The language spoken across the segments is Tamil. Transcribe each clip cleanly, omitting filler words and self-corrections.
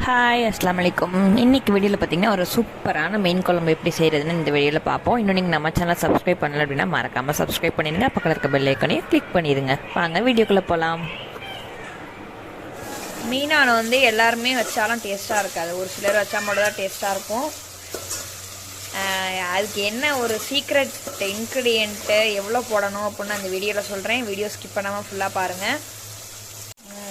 ஹாய் அஸ்லாம் வலைக்கும். இன்றைக்கி வீடியோவில் பார்த்தீங்கன்னா ஒரு சூப்பரான மீன் குழம்பு எப்படி செய்கிறதுன்னு இந்த வீடியோவில் பார்ப்போம். இன்னும் நீங்கள் நம்ம சேனல் சப்ஸ்கிரைப் பண்ணல அப்படின்னா மறக்காமல் சப்ஸ்கிரைப் பண்ணிடுங்க. பக்கத்தில் இருக்க பெல் ஐக்கானையும் கிளிக் பண்ணிடுங்க. வாங்க வீடியோக்குள்ளே போகலாம். மீனான எல்லாருமே வச்சாலும் டேஸ்ட்டாக இருக்காது. ஒரு சிலர் வச்சா மட்டும் தான் டேஸ்ட்டாக இருக்கும். அதுக்கு என்ன ஒரு சீக்ரெட் இன்க்ரீடியண்ட்டு எவ்வளோ போடணும் அப்படின்னு அந்த வீடியோவில் சொல்கிறேன். வீடியோ ஸ்கிப் பண்ணாமல் ஃபுல்லாக பாருங்கள்.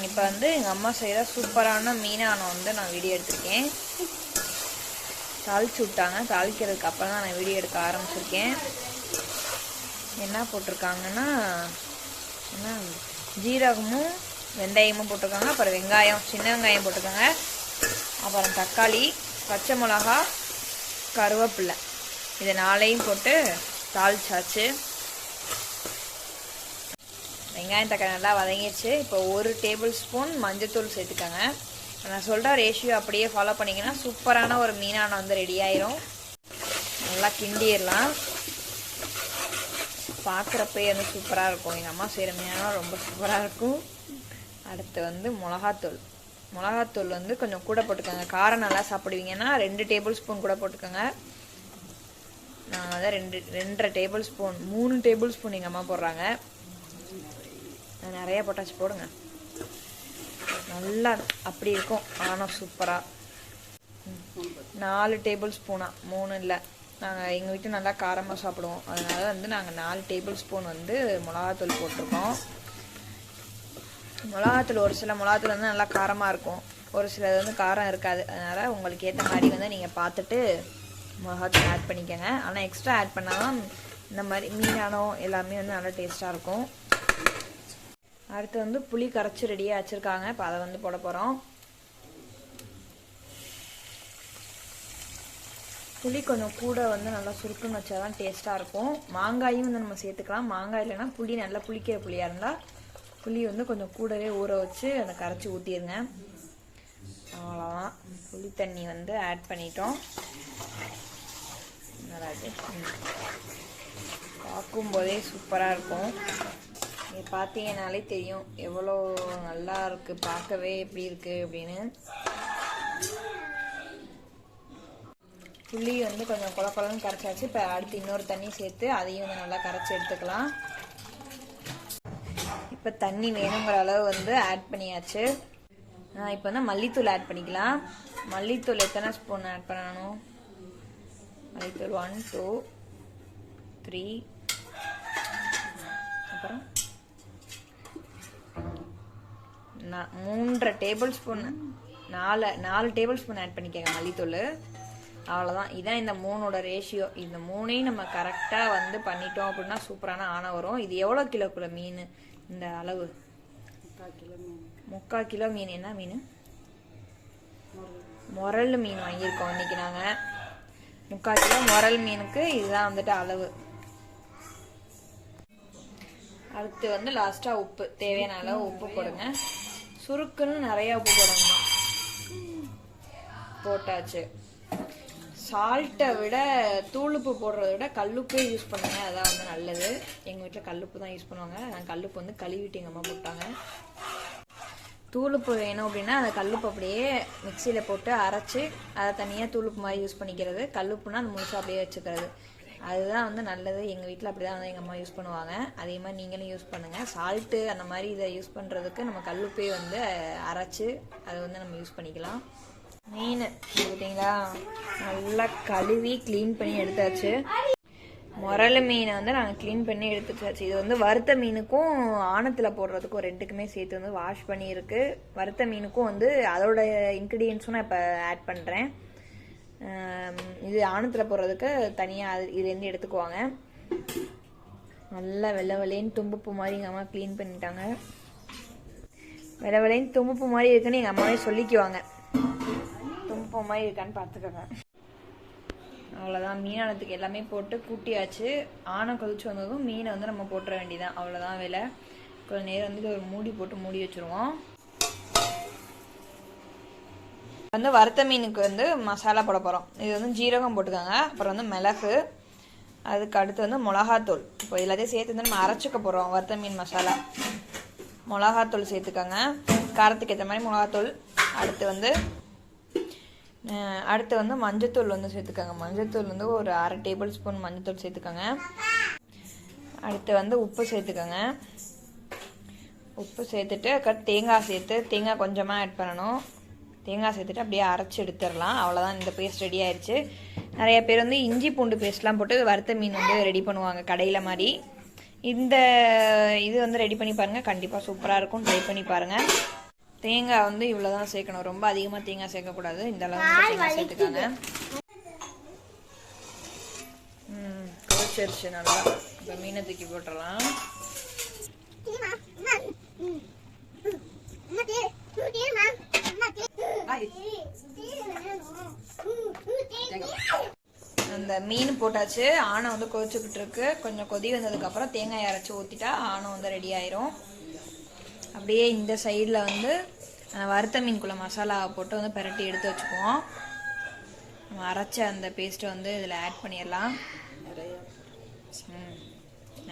இப்போ எங்கள் அம்மா செய்கிற சூப்பரான மீனான நான் வீடியோ எடுத்திருக்கேன். தாளிச்சு விட்டாங்க. தாளிக்கிறதுக்கு அப்புறம் தான் நான் வீடியோ எடுக்க ஆரம்பிச்சிருக்கேன். என்ன போட்டிருக்காங்கன்னா ஜீரகமும் வெந்தயமும் போட்டிருக்காங்க. அப்புறம் வெங்காயம், சின்ன வெங்காயம் போட்டிருக்காங்க. அப்புறம் தக்காளி, பச்சை மிளகா, கருவேப்பிலை, இதை 4ஐயும் போட்டு தாளிச்சாச்சு. வெங்காயம் தக்காளி நல்லா வதங்கிடுச்சு. இப்போ 1 டேபிள் ஸ்பூன் மஞ்சத்தூள் சேர்த்துக்கோங்க. நான் சொல்கிற ரேஷியோ அப்படியே ஃபாலோ பண்ணிங்கன்னா சூப்பரான ஒரு மீனான ரெடி ஆயிரும். நல்லா கிண்டிடலாம். பார்க்குறப்பே சூப்பராக இருக்கும். எங்கள் அம்மா செய்கிற மீனான ரொம்ப சூப்பராக இருக்கும். அடுத்து மிளகாத்தூள். மிளகாத்தூள் கொஞ்சம் கூட போட்டுக்கோங்க. காரம் நல்லா சாப்பிடுவீங்கன்னா 2 டேபிள் ஸ்பூன் கூட போட்டுக்கோங்க. நான் அதை 2.5 டேபிள் ஸ்பூன் 3 டேபிள் ஸ்பூன் எங்கள் அம்மா போடுறாங்க. நிறைய போட்டாச்சு, போடுங்க. நல்லா அப்படி இருக்கும். ஆனால் சூப்பராக 4 டேபிள் ஸ்பூனா, 3 இல்லை. நாங்கள் எங்கள் வீட்டில் நல்லா காரமாக சாப்பிடுவோம். அதனால நாங்கள் 4 டேபிள் ஸ்பூன் மிளகாத்தூள் போட்டிருக்கோம். மிளகாத்தூள் ஒரு சில மிளகாத்தூள் நல்லா காரமாக இருக்கும், ஒரு சிலது காரம் இருக்காது. அதனால் உங்களுக்கு ஏற்ற மாதிரி நீங்கள் பார்த்துட்டு மிளகாத்தூள் ஆட் பண்ணிக்கோங்க. ஆனால் எக்ஸ்ட்ரா ஆட் பண்ணால் இந்த மாதிரி மீனானோ எல்லாமே நல்லா டேஸ்ட்டாக இருக்கும். அடுத்து புளி கரைச்சி ரெடியாக வச்சுருக்காங்க. இப்போ அதை போட போகிறோம். புளி கொஞ்சம் கூட நல்லா சுருக்குன்னு வச்சா தான் டேஸ்ட்டாக இருக்கும். மாங்காயும் நம்ம சேர்த்துக்கலாம். மாங்காய் இல்லைன்னா புளி நல்லா புளிக்கிற புளியாக இருந்தால் புளி கொஞ்சம் கூடவே ஊற வச்சு அதை கரைச்சி ஊற்றிடுங்க. அவ்வளோதான். புளி தண்ணி ஆட் பண்ணிட்டோம். நல்லா பார்க்கும்போதே சூப்பராக இருக்கும். நீங்கள் பார்த்தீங்கன்னாலே தெரியும் எவ்வளோ நல்லா இருக்குது, பார்க்கவே எப்படி இருக்குது அப்படின்னு. புளி கொஞ்சம் குழப்பலன்னு கரைச்சாச்சு. இப்போ அடுத்து இன்னொரு தண்ணி சேர்த்து அதையும் நல்லா கரைச்சி எடுத்துக்கலாம். இப்போ தண்ணி வேணுங்கிற அளவு ஆட் பண்ணியாச்சு. இப்போ மல்லித்தூள் ஆட் பண்ணிக்கலாம். மல்லித்தூள் எத்தனை ஸ்பூன் ஆட் பண்ணணும்? மல்லித்தூள் 1 2 3, அப்புறம் 3 tablespoon, 4 tablespoon add பண்ணிக்கோங்க மல்லித்தூள். அவ்வளோதான். இதான் இந்த 3ஓட ரேஷியோ. இந்த 3ஐயும் நம்ம கரெக்டாக பண்ணிட்டோம் அப்படின்னா சூப்பரான ஆணை வரும். இது எவ்வளோ கிலோக்குள்ள மீன்? இந்த அளவு 3/4 கிலோ மீன். என்ன மீன்? முரல் மீன் வாங்கியிருக்கோம் இன்னைக்கு நாங்கள். 3/4 கிலோ முரல் மீனுக்கு இதுதான் அளவு. அடுத்து லாஸ்ட்டாக உப்பு, தேவையான அளவு உப்பு போடுங்க. சுருக்குன்னு நிறையா உப்பு போடணும். போட்டாச்சு. சால்ட்டை விட தூளுப்பு போடுறத விட கல்லுப்பே யூஸ் பண்ணுங்க. அதான் நல்லது. எங்கள் வீட்டில் கல்லுப்பு தான் யூஸ் பண்ணுவாங்க. நான் கல்லுப்பு கழுவிட்டு எங்கள் அம்மா போட்டாங்க. தூளுப்பு வேணும் அப்படின்னா அந்த கல்லுப்பு அப்படியே மிக்சியில் போட்டு அரைச்சி அதை தனியாக தூளுப்பு மாதிரி யூஸ் பண்ணிக்கிறது. கல்லுப்புனா அந்த முழுசாக அப்படியே வச்சுக்கிறது. அதுதான் நல்லது. எங்கள் வீட்டில் அப்படி தான் எங்கள் அம்மா யூஸ் பண்ணுவாங்க. அதே மாதிரி நீங்களும் யூஸ் பண்ணுங்கள். சால்ட்டு அந்த மாதிரி இதை யூஸ் பண்ணுறதுக்கு நம்ம கல்லுப்பே அரைச்சி அதை நம்ம யூஸ் பண்ணிக்கலாம். மீன் பார்த்தீங்களா, நல்லா கழுவி க்ளீன் பண்ணி எடுத்தாச்சு. முரல் மீனை நாங்கள் க்ளீன் பண்ணி எடுத்துட்டாச்சு. இது வறுத்த மீனுக்கும் ஆணத்தில் போடுறதுக்கும் ரெண்டுக்குமே சேர்த்து வாஷ் பண்ணியிருக்கு. வறுத்த மீனுக்கும் அதோட இன்க்ரீடியன்ஸும் நான் இப்போ ஆட் பண்ணுறேன். இது ஆணத்தில் போடுறதுக்கு தனியாக இதுலேருந்து எடுத்துக்குவாங்க. நல்லா வெள்ளை வெள்ளைன்னு தும்புப்பு மாதிரி எங்கள் அம்மா க்ளீன் பண்ணிட்டாங்க. வெள்ளை வெள்ளைன்னு தும்புப்பு மாதிரி இருக்குன்னு எங்கள் அம்மாவே சொல்லிக்குவாங்க. தும்புப்பு மாதிரி இருக்கான்னு பார்த்துக்கோங்க. அவ்வளோதான். மீனானத்துக்கு எல்லாமே போட்டு கூட்டியாச்சு. ஆணை கொதிச்சு வந்ததும் மீனை நம்ம போட்டுற வேண்டியதான். அவ்வளோதான் வேலை. கொஞ்சம் நேரம் ஒரு மூடி போட்டு மூடி வச்சுருவோம். வறுத்த மீனுக்கு மசாலா போட போகிறோம். இது ஜீரகம் போட்டுக்கோங்க. அப்புறம் மிளகு, அதுக்கு அடுத்து மிளகாத்தூள். இப்போ எல்லாத்தையும் சேர்த்து நம்ம அரைச்சிக்க போகிறோம். வறுத்த மீன் மசாலா. மிளகாத்தூள் சேர்த்துக்கோங்க. காரத்துக்கு ஏற்ற மாதிரி மிளகாத்தூள். அடுத்து அடுத்து வந்து மஞ்சத்தூள் வந்து சேர்த்துக்கோங்க. மஞ்சத்தூள் வந்து ஒரு 1/2 டேபிள் ஸ்பூன் மஞ்சத்தூள் சேர்த்துக்கோங்க. அடுத்து வந்து உப்பு சேர்த்துக்கோங்க. உப்பு சேர்த்துட்டு அதுக்கடுத்து தேங்காய் சேர்த்து, தேங்காய் கொஞ்சமாக ஆட் பண்ணணும். தேங்காய் சேர்த்துட்டு அப்படியே அரைச்சி எடுத்துடலாம். அவ்வளோதான், இந்த பேஸ்ட் ரெடி ஆயிடுச்சு. நிறைய பேர் வந்து இஞ்சி பூண்டு பேஸ்ட்லாம் போட்டு வறுத்த மீன் வந்து ரெடி பண்ணுவாங்க கடையில் மாதிரி. இந்த இது வந்து ரெடி பண்ணி பாருங்கள், கண்டிப்பாக சூப்பராக இருக்கும். ட்ரை பண்ணி பாருங்கள். தேங்காய் வந்து இவ்வளோ தான் சேர்க்கணும், ரொம்ப அதிகமாக தேங்காய் சேர்க்கக்கூடாது. இந்த அளவுக்கு தேங்காய் சேர்த்துக்காங்க. கொதிச்சிருச்சு நல்லா. இப்போ மீனை தூக்கி போட்டுடலாம். அந்த மீன் போட்டாச்சு. ஆணை வந்து கொதிச்சுக்கிட்டு இருக்கு. கொஞ்சம் கொதி வந்ததுக்கப்புறம் தேங்காய் அரைச்சி ஊற்றிட்டா ஆணை வந்து ரெடி ஆயிரும். அப்படியே இந்த சைடில் வந்து வறுத்த மீனுக்குள்ள மசாலாவை போட்டு வந்து பிரட்டி எடுத்து வச்சுக்குவோம். நம்ம அரைச்ச அந்த பேஸ்ட்டை வந்து இதில் ஆட் பண்ணிடலாம்.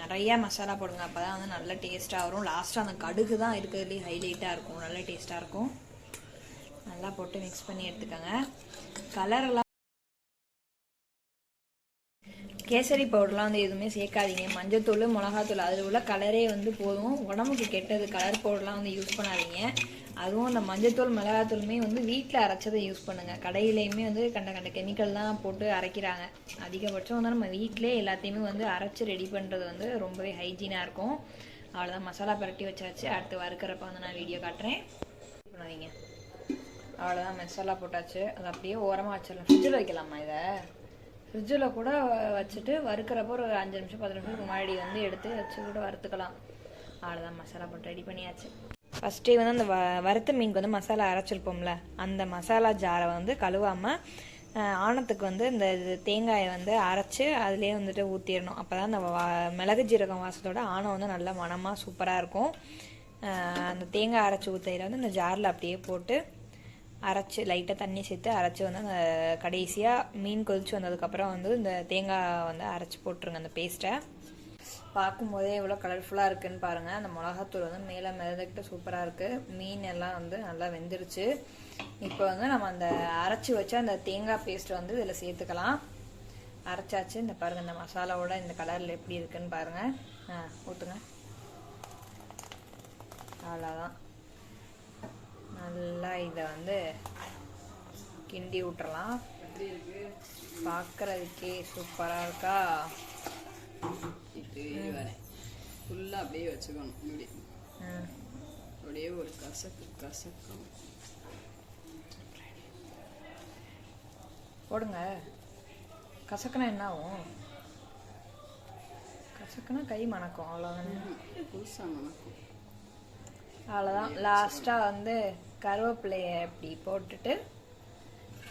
நிறையா மசாலா போடுங்க, அப்போ தான் வந்து நல்ல டேஸ்ட்டாக வரும். லாஸ்ட்டாக அந்த கடுகு தான் இருக்கிறதுலேயே ஹைலைட்டாக இருக்கும், நல்ல டேஸ்ட்டாக இருக்கும். நல்லா போட்டு மிக்ஸ் பண்ணி எடுத்துக்கோங்க. கலரெல்லாம் கேசரி பவுடர்லாம் வந்து எதுவுமே சேர்க்காதீங்க. மஞ்சத்தூள், மிளகாத்தூள் அதில் உள்ள கலரே வந்து போதும். உடம்புக்கு கெட்டது கலர் பவுடர்லாம் வந்து யூஸ் பண்ணாதீங்க. அதுவும் அந்த மஞ்சத்தூள் மிளகாத்தூளுமே வந்து வீட்டில் அரைச்சதை யூஸ் பண்ணுங்கள். கடையிலையுமே வந்து கண்ட கெமிக்கல் தான் போட்டு அரைக்கிறாங்க. அதிகபட்சம் வந்து நம்ம வீட்டிலே எல்லாத்தையுமே வந்து அரைச்சி ரெடி பண்ணுறது வந்து ரொம்பவே ஹைஜீனாக இருக்கும். அவ்வளோதான், மசாலா பரட்டி வச்சாச்சு. அடுத்து வறுக்கிறப்ப வந்து நான் வீடியோ காட்டுறேன், பண்ணாதீங்க. அவ்வளோதான், மசாலா போட்டாச்சு. அது அப்படியே ஓரமாக வச்சிடலாம். ஃப்ரிட்ஜில் வைக்கலாமா? இதை ஃப்ரிட்ஜில் கூட வச்சுட்டு வறுக்கிறப்போ ஒரு 5 நிமிஷம் 10 நிமிஷத்துக்கு முன்னாடி வந்து எடுத்து வச்சு கூட வறுத்துக்கலாம். அவ்வளோதான், மசாலா போட்டு ரெடி பண்ணியாச்சு. ஃபஸ்ட்டே வந்து அந்த வறுத்த மீனுக்கு வந்து மசாலா அரைச்சிருப்போம்ல, அந்த மசாலா ஜாரை வந்து கழுவாமல் ஆணத்துக்கு வந்து இந்த தேங்காயை வந்து அரைச்சி அதிலே வந்துட்டு ஊற்றிடணும். அப்போ தான் அந்த மிளகு ஜீரகம் வாசத்தோட ஆணம் வந்து நல்லா மணமாக சூப்பராக இருக்கும். அந்த தேங்காய் அரைச்சி ஊற்றையில் வந்து இந்த ஜாரில் அப்படியே போட்டு அரைச்சி லைட்டாக தண்ணி சேர்த்து அரைச்சி வந்து அந்த கடைசியாக மீன் கொதிச்சு வந்ததுக்கப்புறம் வந்து இந்த தேங்காய் வந்து அரைச்சி போட்டுருங்க அந்த பேஸ்ட்டை. பார்க்கும்போதே எவ்வளோ கலர்ஃபுல்லாக இருக்குதுன்னு பாருங்கள். அந்த மிளகாத்தூள் வந்து மேலே மிதக்கிட்டு சூப்பராக இருக்குது. மீன் எல்லாம் வந்து நல்லா வெந்துருச்சு. இப்போ வந்து நம்ம அந்த அரைச்சி வச்ச அந்த தேங்காய் பேஸ்ட்டை வந்து இதில் சேர்த்துக்கலாம். அரைச்சாச்சு. இந்த பாருங்கள், இந்த மசாலாவோட இந்த கலரில் எப்படி இருக்குன்னு பாருங்கள். ஊற்றுங்க. அவ்வளோதான், நல்லா இதை வந்து கிண்டி விட்டுறலாம். பார்க்குறதுக்கே சூப்பராக இருக்கா? ஃபுல்லாக அப்படியே வச்சுக்கணும். இப்படி அப்படியே ஒரு கசக்கும் போடுங்க. கசக்குனா என்ன ஆகும்? கசக்குனா கை மணக்கும், அவ்வளோதானே. புதுசாக மணக்கும். அவ்வளோதான். லாஸ்ட்டாக வந்து கருவேப்பிலையை இப்படி போட்டுட்டு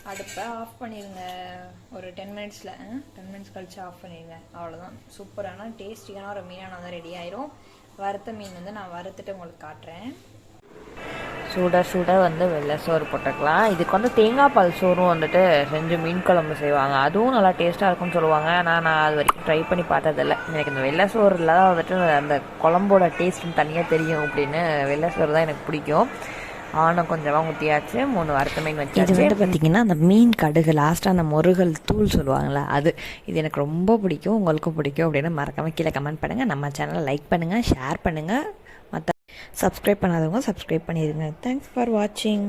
அடுப்பை ஆஃப் பண்ணிடுங்க. ஒரு 10 மினிட்ஸில் 10 மினிட்ஸ் கழிச்சு ஆஃப் பண்ணிடுங்க. அவ்வளோதான், சூப்பரான டேஸ்டியான ஒரு மீனான வந்து ரெடி ஆயிரும். வறுத்த மீன் வந்து நான் வறுத்துட்டு உங்களுக்கு காட்டுறேன். சுட வந்து வெள்ளை சோறு போட்டுக்கலாம். இதுக்கு வந்து தேங்காய் பால் சோறும் வந்துட்டு செஞ்சு மீன் குழம்பு செய்வாங்க. அதுவும் நல்லா டேஸ்ட்டாக இருக்கும்னு சொல்லுவாங்க. ஆனால் நான் அது வரைக்கும் ட்ரை பண்ணி பார்த்ததில்ல. எனக்கு இந்த வெள்ளை சோறில் தான் வந்துட்டு அந்த குழம்போட டேஸ்ட்டுன்னு தனியாக தெரியும் அப்படின்னு வெள்ளை சோறு தான் எனக்கு பிடிக்கும். ஆனும் கொஞ்சமாக ஊற்றியாச்சு. 3 வறுத்த மீன் வச்சு. இது வந்து பார்த்திங்கன்னா அந்த மீன் கடுகு லாஸ்ட்டாக அந்த முருகல் தூள் சொல்லுவாங்களே அது. இது எனக்கு ரொம்ப பிடிக்கும். உங்களுக்கும் பிடிக்கும் அப்படின்னு மறக்காமல் கீழே கமெண்ட் பண்ணுங்கள். நம்ம சேனலை லைக் பண்ணுங்கள், ஷேர் பண்ணுங்கள். மற்ற சப்ஸ்கிரைப் பண்ணாதவங்க சப்ஸ்கிரைப் பண்ணிடுங்க. தேங்க்ஸ் ஃபார் வாட்சிங்.